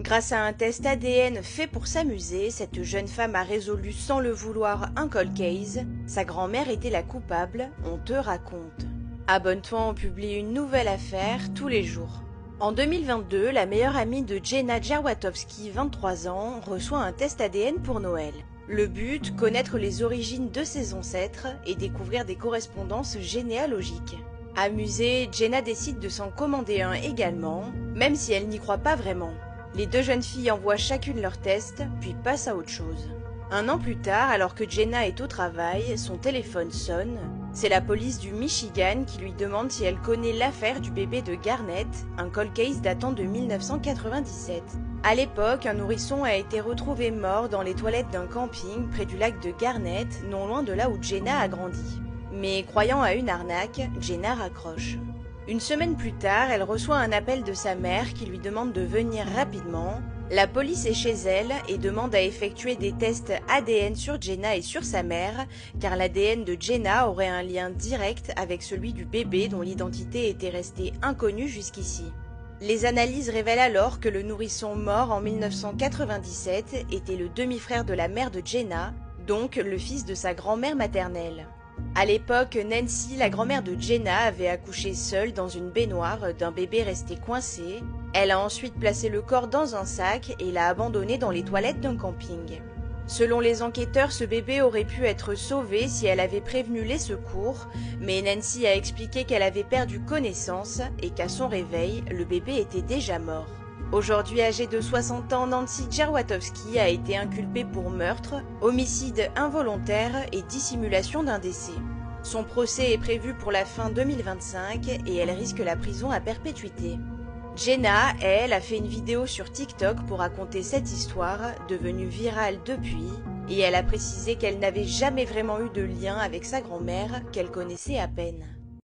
Grâce à un test ADN fait pour s'amuser, cette jeune femme a résolu sans le vouloir un cold case. Sa grand-mère était la coupable, on te raconte. Abonne-toi, on publie une nouvelle affaire tous les jours. En 2022, la meilleure amie de Jenna Jaworowski, 23 ans, reçoit un test ADN pour Noël. Le but, connaître les origines de ses ancêtres et découvrir des correspondances généalogiques. Amusée, Jenna décide de s'en commander un également, même si elle n'y croit pas vraiment. Les deux jeunes filles envoient chacune leur test, puis passent à autre chose. Un an plus tard, alors que Jenna est au travail, son téléphone sonne. C'est la police du Michigan qui lui demande si elle connaît l'affaire du bébé de Garnett, un cold case datant de 1997. À l'époque, un nourrisson a été retrouvé mort dans les toilettes d'un camping près du lac de Garnett, non loin de là où Jenna a grandi. Mais croyant à une arnaque, Jenna raccroche. Une semaine plus tard, elle reçoit un appel de sa mère qui lui demande de venir rapidement. La police est chez elle et demande à effectuer des tests ADN sur Jenna et sur sa mère, car l'ADN de Jenna aurait un lien direct avec celui du bébé dont l'identité était restée inconnue jusqu'ici. Les analyses révèlent alors que le nourrisson mort en 1997 était le demi-frère de la mère de Jenna, donc le fils de sa grand-mère maternelle. À l'époque, Nancy, la grand-mère de Jenna, avait accouché seule dans une baignoire d'un bébé resté coincé. Elle a ensuite placé le corps dans un sac et l'a abandonné dans les toilettes d'un camping. Selon les enquêteurs, ce bébé aurait pu être sauvé si elle avait prévenu les secours, mais Nancy a expliqué qu'elle avait perdu connaissance et qu'à son réveil, le bébé était déjà mort. Aujourd'hui âgée de 60 ans, Nancy Jaworowski a été inculpée pour meurtre, homicide involontaire et dissimulation d'un décès. Son procès est prévu pour la fin 2025 et elle risque la prison à perpétuité. Jenna, elle, a fait une vidéo sur TikTok pour raconter cette histoire, devenue virale depuis, et elle a précisé qu'elle n'avait jamais vraiment eu de lien avec sa grand-mère, qu'elle connaissait à peine.